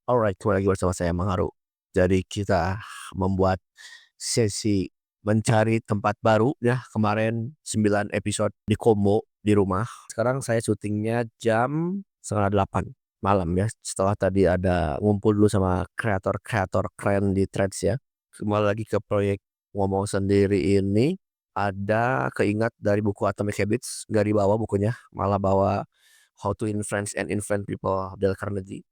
Alright, kembali lagi bersama saya Mangharu. Jadi kita membuat sesi mencari tempat baru ya, kemarin 9 episode di Komo, di rumah. Sekarang saya syutingnya jam 7:30 malam ya, setelah tadi ada ngumpul dulu sama kreator-kreator keren di Threads ya. Kembali lagi ke proyek ngomong sendiri ini, ada keingat dari buku Atomic Habits, nggak dibawa bukunya, malah bawa How to Influence and Influence People, Dale Carnegie.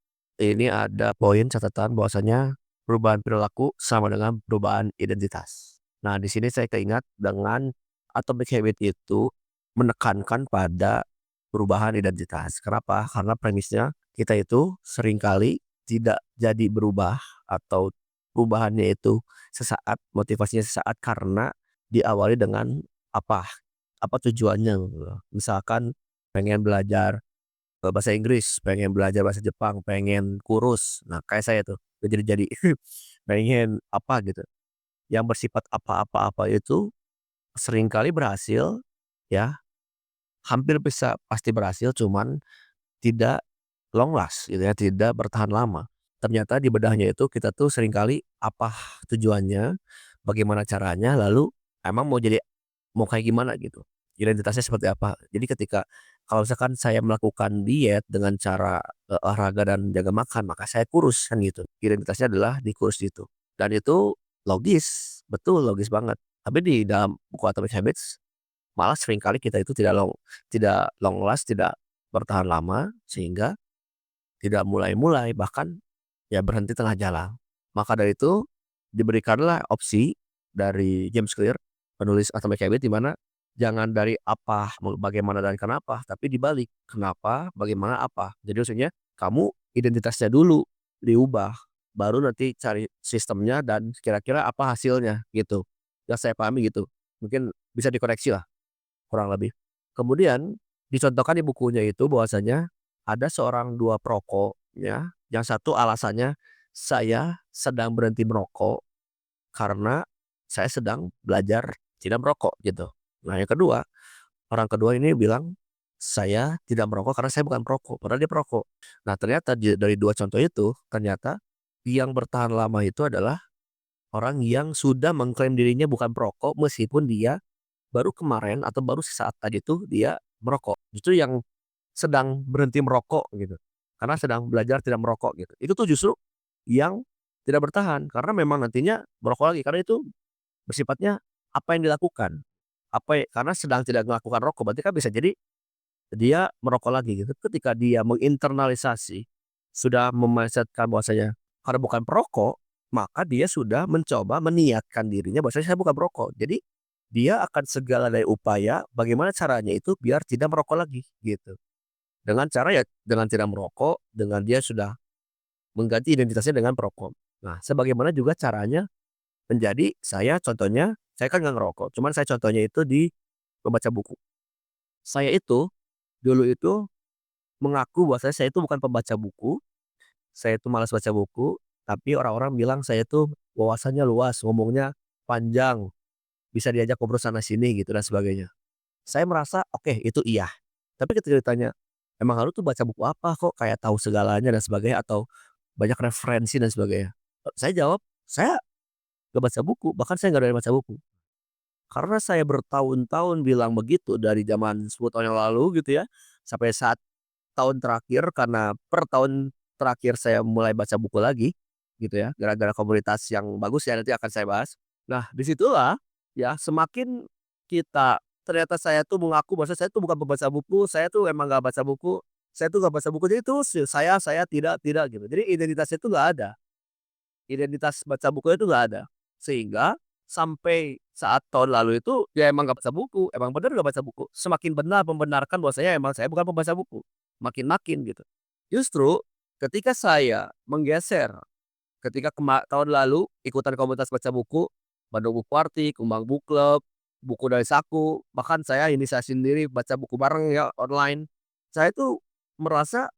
Ini ada poin catatan bahwasanya perubahan perilaku sama dengan perubahan identitas. Nah, di sini saya keingat dengan Atomic Habit itu menekankan pada perubahan identitas. Kenapa? Karena premisnya kita itu seringkali tidak jadi berubah atau perubahannya itu sesaat, motivasinya sesaat karena diawali dengan apa? Apa tujuannya gitu loh. Misalkan pengen belajar bahasa Inggris, pengen belajar bahasa Jepang, pengen kurus. Nah, kayak saya tuh, jadi pengen apa gitu, yang bersifat apa-apa-apa itu seringkali berhasil ya, hampir bisa pasti berhasil, cuman tidak long last gitu ya, tidak bertahan lama. Ternyata di bedahnya itu kita tuh seringkali apa tujuannya, bagaimana caranya, lalu emang mau kayak gimana gitu, identitasnya seperti apa. Jadi ketika kalau misalkan saya melakukan diet dengan cara, olahraga dan jaga makan, maka saya kurus kan gitu. Identitasnya adalah di kurus itu. Dan itu logis, betul logis banget. Tapi di dalam buku Atomic Habits, malah seringkali kita itu tidak long last, tidak bertahan lama, sehingga tidak mulai-mulai, bahkan ya berhenti tengah jalan. Maka dari itu diberikanlah opsi dari James Clear, penulis Atomic Habits, di mana jangan dari apa, bagaimana dan kenapa, tapi dibalik, kenapa, bagaimana, apa. Jadi maksudnya kamu identitasnya dulu diubah, baru nanti cari sistemnya dan kira-kira apa hasilnya gitu. Yang saya pahami gitu. Mungkin bisa dikoreksi lah kurang lebih. Kemudian dicontohkan di bukunya itu bahwasanya ada seorang 2 perokok ya, yang satu alasannya, "Saya sedang berhenti merokok karena saya sedang belajar tidak merokok," gitu. Nah yang kedua, orang kedua ini bilang, "Saya tidak merokok karena saya bukan perokok," padahal dia perokok. Nah ternyata dari 2 contoh itu, ternyata yang bertahan lama itu adalah orang yang sudah mengklaim dirinya bukan perokok meskipun dia baru kemarin atau baru sesaat tadi tuh dia merokok. Justru yang sedang berhenti merokok gitu, karena sedang belajar tidak merokok gitu. Itu tuh justru yang tidak bertahan, karena memang nantinya merokok lagi, karena itu bersifatnya apa yang dilakukan, karena sedang tidak melakukan rokok, berarti kan bisa jadi dia merokok lagi gitu. Ketika dia menginternalisasi, sudah me-mindset-kan bahwasanya karena bukan perokok, maka dia sudah mencoba meniatkan dirinya bahwasanya saya bukan perokok. Jadi, dia akan segala daya upaya bagaimana caranya itu biar tidak merokok lagi, gitu. Dengan cara ya dengan tidak merokok, dengan dia sudah mengganti identitasnya dengan perokok. Nah, sebagaimana juga caranya menjadi saya contohnya, saya kan nggak ngerokok, cuman saya contohnya itu di membaca buku. Saya itu, dulu itu mengaku bahwasanya saya itu bukan pembaca buku, saya itu malas baca buku, tapi orang-orang bilang saya itu wawasannya luas, ngomongnya panjang, bisa diajak ngobrol sana sini gitu dan sebagainya. Saya merasa, oke itu iya. Tapi ketika ditanya, "Emang Haru tuh baca buku apa kok kayak tahu segalanya dan sebagainya atau banyak referensi dan sebagainya?" Saya jawab, "Saya nggak baca buku, bahkan saya nggak doyan baca buku." Karena saya bertahun-tahun bilang begitu dari zaman 10 tahun yang lalu gitu ya, sampai saat tahun terakhir, karena per tahun terakhir saya mulai baca buku lagi, gitu ya, gara-gara komunitas yang bagus ya, nanti akan saya bahas. Nah, disitulah ya semakin kita ternyata saya tuh mengaku bahwa saya tuh bukan pembaca buku, saya tuh emang nggak baca buku, saya tuh nggak baca buku, jadi terus saya tidak gitu. Jadi identitasnya itu nggak ada, identitas baca buku itu nggak ada. Sehingga sampai saat tahun lalu itu ya emang nggak baca buku, emang bener nggak baca buku, semakin benar membenarkan bahwa saya bukan pembaca buku. Makin-makin gitu. Justru ketika saya menggeser, ketika tahun lalu ikutan komunitas baca buku, Bandung Book Party, Kumbang Book Club, Buku dari Saku, bahkan saya inisiasi sendiri baca buku bareng ya online. Saya tuh merasa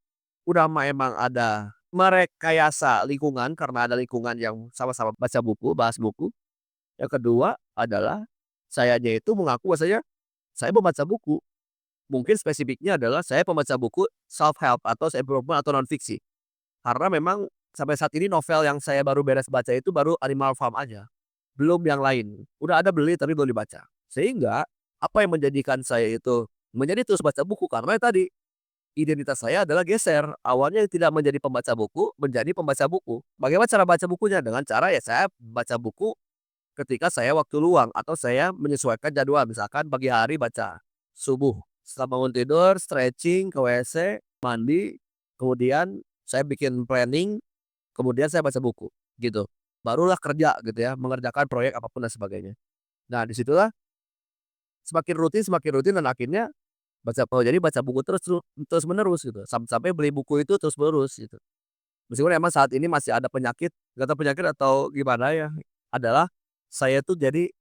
udah emang ada merekayasa lingkungan karena ada lingkungan yang sama-sama baca buku, bahas buku. Yang kedua adalah sayanya itu mengaku bahwasanya saya membaca buku. Mungkin spesifiknya adalah saya pembaca buku self help atau self improvement atau non fiksi. Karena memang Sampai saat ini novel yang saya baru beres baca itu baru Animal Farm aja, belum yang lain. Udah ada beli tapi belum dibaca. Sehingga, apa yang menjadikan saya itu menjadi terus baca buku karena tadi, identitas saya adalah geser. Awalnya tidak menjadi pembaca buku, menjadi pembaca buku. Bagaimana cara baca bukunya? Dengan cara ya saya baca buku ketika saya waktu luang atau saya menyesuaikan jadwal. Misalkan pagi hari baca subuh, setelah bangun tidur, stretching, ke WC, mandi, kemudian saya bikin planning, kemudian saya baca buku, gitu. Barulah kerja gitu ya, mengerjakan proyek apapun dan sebagainya. Nah, disitulah semakin rutin dan akhirnya jadi baca buku terus-menerus gitu, sampai beli buku itu terus-menerus gitu. Meskipun emang saat ini masih ada penyakit, nggak tahu penyakit atau gimana ya, adalah saya tuh jadi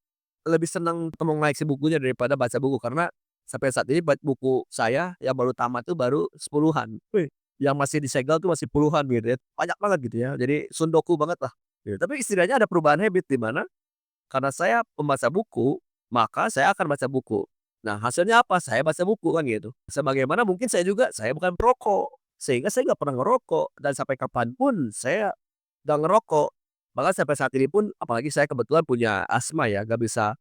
lebih senang mengoleksi bukunya daripada baca buku, karena sampai saat ini buku saya yang baru tamat tuh baru 10-an. Wih, yang masih disegel tuh masih puluhan gitu ya, banyak banget gitu ya, jadi sundoku banget lah, gitu. Tapi setidaknya ada perubahan habit di mana karena saya pembaca buku, maka saya akan baca buku. Nah, hasilnya apa? Saya baca buku kan gitu. Sebagaimana mungkin saya bukan perokok, sehingga saya nggak pernah ngerokok dan sampai kapan pun saya nggak ngerokok. Bahkan sampai saat ini pun apalagi saya kebetulan punya asma ya, nggak bisa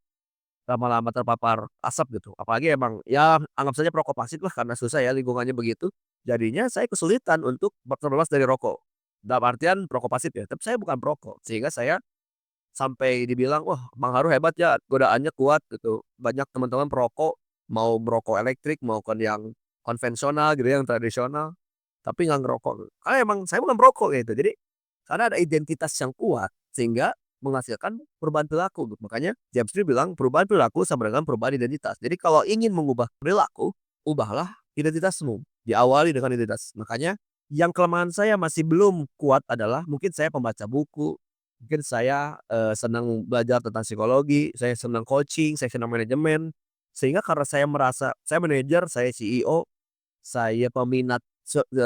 lama-lama terpapar asap gitu. Apalagi emang ya anggap saja perokok pasif lah karena susah ya lingkungannya begitu. Jadinya saya kesulitan untuk terlepas dari rokok. Dalam artian perokok pasif ya, tapi saya bukan perokok. Sehingga saya sampai dibilang, "Wah, Bang Haru hebat ya, godaannya kuat," gitu. Banyak teman-teman perokok, mau merokok elektrik maupun yang konvensional gitu ya, yang tradisional, tapi nggak ngerokok. Karena emang saya bukan perokok gitu. Jadi, karena ada identitas yang kuat, sehingga menghasilkan perubahan perilaku. Makanya James Clear bilang, "Perubahan perilaku sama dengan perubahan identitas." Jadi kalau ingin mengubah perilaku, ubahlah identitasmu. Diawali dengan identitas. Makanya yang kelemahan saya masih belum kuat adalah mungkin saya pembaca buku, mungkin saya, senang belajar tentang psikologi, saya senang coaching, saya senang manajemen. Sehingga karena saya merasa saya manajer, saya CEO, saya peminat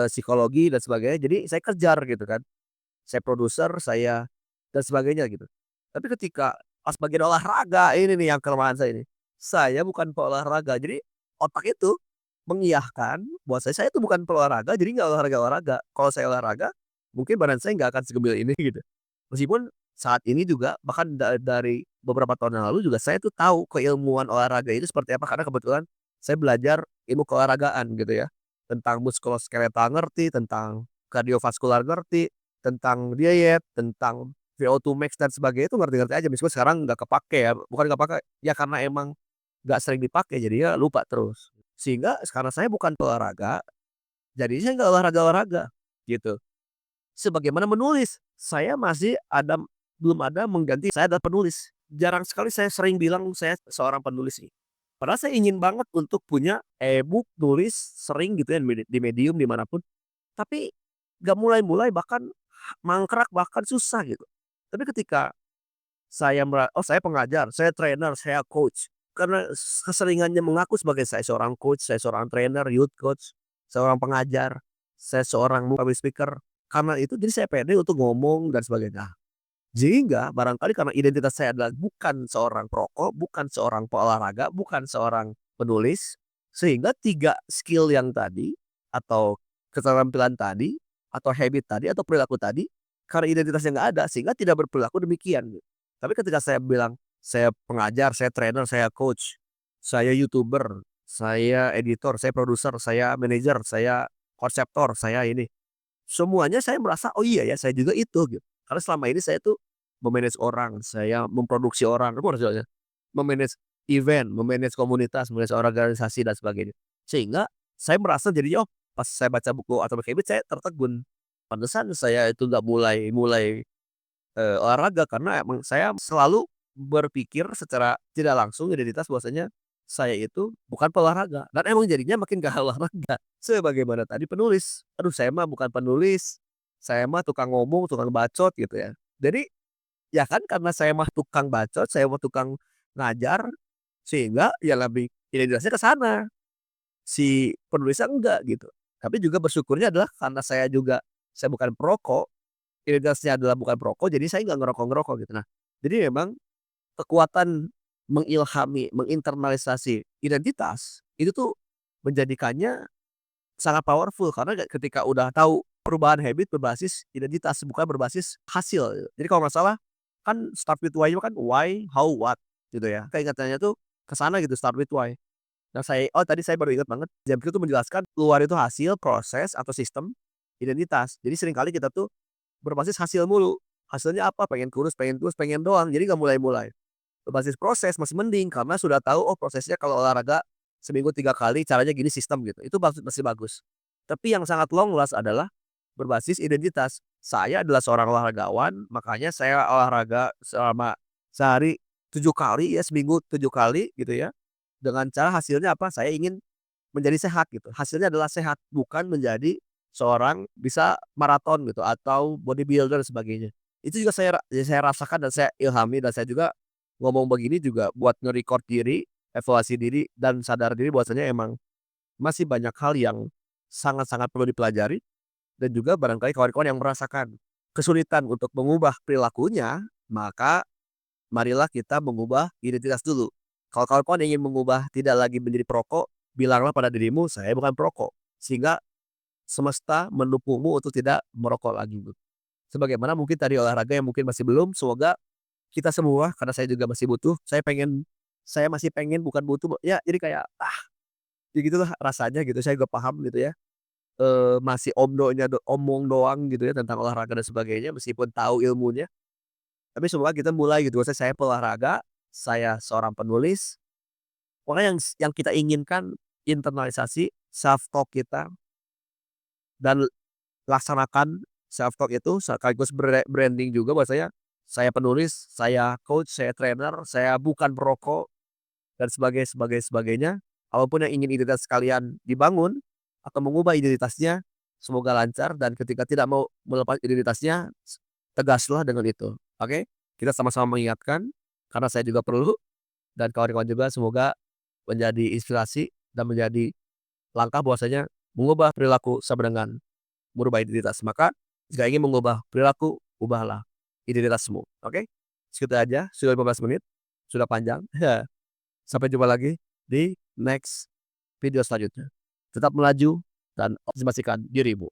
psikologi dan sebagainya, jadi saya kejar gitu kan. Saya produser, saya dan sebagainya gitu. Tapi ketika pas bagian olahraga, ini nih yang kelemahan saya ini. Saya bukan peolahraga, jadi otak itu mengiyahkan bahwa saya itu bukan peolahraga, jadi nggak olahraga-olahraga. Kalau saya olahraga, mungkin badan saya nggak akan segembil ini gitu. Meskipun saat ini juga bahkan dari beberapa tahun yang lalu juga saya tuh tahu keilmuan olahraga itu seperti apa, karena kebetulan saya belajar ilmu keolahragaan gitu ya. Tentang muskuloskeletal ngerti, tentang kardiovaskular ngerti, tentang diet, tentang VO2 max dan sebagainya itu ngerti-ngerti aja, meskipun sekarang nggak kepake ya, bukan nggak pakai, ya karena emang nggak sering dipakai jadinya lupa terus. Sehingga karena saya bukan olahraga, jadinya saya nggak olahraga-olahraga, gitu. Sebagaimana menulis, saya masih ada belum ada mengganti saya adalah penulis. Jarang sekali saya sering bilang saya seorang penulis nih. Padahal saya ingin banget untuk punya e-book, nulis sering gitu ya di Medium, di manapun. Tapi nggak mulai-mulai, bahkan mangkrak, bahkan susah gitu. Tapi ketika oh saya pengajar, saya trainer, saya coach. Karena keseringannya mengaku sebagai saya seorang coach, saya seorang trainer, youth coach, seorang pengajar, saya seorang public speaker. Karena itu jadi saya pede untuk ngomong dan sebagainya. Sehingga barangkali karena identitas saya adalah bukan seorang perokok, bukan seorang peolahraga, bukan seorang penulis, sehingga 3 skill yang tadi, atau keterampilan tadi, atau habit tadi, atau perilaku tadi, karena identitasnya nggak ada, sehingga tidak berperilaku demikian gitu. Tapi ketika saya bilang, saya pengajar, saya trainer, saya coach, saya YouTuber, saya editor, saya produser, saya manajer, saya konseptor, saya ini. Semuanya saya merasa, "Oh iya ya, saya juga itu," gitu. Karena selama ini saya tuh me-manage orang, saya memproduksi orang, itu maksudnya, me-manage event, me-manage komunitas, me-manage organisasi dan sebagainya. Sehingga saya merasa jadinya, oh pas saya baca buku Atomic Habits saya tertegun. Pantesan saya itu nggak mulai mulai, olahraga karena emang saya selalu berpikir secara tidak langsung identitas bahwasanya saya itu bukan peolahraga dan emang jadinya makin gak olahraga. Sebagaimana tadi penulis, aduh saya mah bukan penulis, saya mah tukang ngomong, tukang bacot gitu ya. Jadi, ya kan karena saya mah tukang bacot, saya mah tukang ngajar, sehingga ya lebih identitasnya ke sana, si penulisnya enggak gitu. Tapi juga bersyukurnya adalah karena saya bukan perokok, identitasnya adalah bukan perokok, jadi saya nggak ngerokok-ngerokok gitu. Nah, jadi memang kekuatan mengilhami, menginternalisasi identitas, itu tuh menjadikannya sangat powerful karena ketika udah tahu perubahan habit berbasis identitas, bukan berbasis hasil. Jadi kalau nggak salah, kan start with why kan why, how, what gitu ya. Keingatannya tuh ke sana gitu, start with why. Nah tadi saya baru ingat banget, Jam Q tuh menjelaskan keluar itu hasil, proses, atau sistem, identitas. Jadi seringkali kita tuh berbasis hasil mulu. Hasilnya apa? Pengen kurus, pengen doang, jadi nggak mulai-mulai. Berbasis proses masih mending karena sudah tahu, oh prosesnya kalau olahraga seminggu 3 kali caranya gini sistem gitu, itu masih bagus. Tapi yang sangat long last adalah berbasis identitas. Saya adalah seorang olahragawan, makanya saya olahraga selama sehari 7 kali ya, seminggu 7 kali gitu ya. Dengan cara hasilnya apa? Saya ingin menjadi sehat gitu. Hasilnya adalah sehat, bukan menjadi seorang bisa maraton gitu atau bodybuilder dan sebagainya. Itu juga saya rasakan dan saya ilhami, dan saya juga ngomong begini juga buat nge-record diri, evaluasi diri, dan sadar diri bahwasanya emang masih banyak hal yang sangat-sangat perlu dipelajari, dan juga barangkali kawan-kawan yang merasakan kesulitan untuk mengubah perilakunya, maka marilah kita mengubah identitas dulu. Kalau kawan-kawan ingin mengubah tidak lagi menjadi perokok, bilanglah pada dirimu, "Saya bukan perokok." Sehingga semesta mendukungmu untuk tidak merokok lagi, gitu. Sebagaimana mungkin tadi olahraga yang mungkin masih belum, semoga kita semua, karena saya juga masih butuh, saya masih pengen bukan butuh, ya jadi kayak, ya gitulah rasanya gitu, saya juga paham gitu ya, masih omong doang gitu ya tentang olahraga dan sebagainya, meskipun tahu ilmunya. Tapi semoga kita mulai gitu, maksudnya saya peolahraga, saya seorang penulis, pokoknya yang kita inginkan internalisasi self talk kita, dan laksanakan self talk itu sekaligus branding juga bahwasanya saya penulis, saya coach, saya trainer, saya bukan perokok, dan sebagainya. Apapun yang ingin identitas kalian dibangun atau mengubah identitasnya, semoga lancar, dan ketika tidak mau melepas identitasnya, tegaslah dengan itu, oke? Kita sama-sama mengingatkan, karena saya juga perlu, dan kawan-kawan juga semoga menjadi inspirasi dan menjadi langkah bahwasanya mengubah perilaku sama dengan merubah identitas. Maka jika ingin mengubah perilaku, ubahlah identitasmu, oke? Segitu aja, sudah 15 menit, sudah panjang. Sampai jumpa lagi di next video selanjutnya. Tetap melaju dan optimasikan dirimu.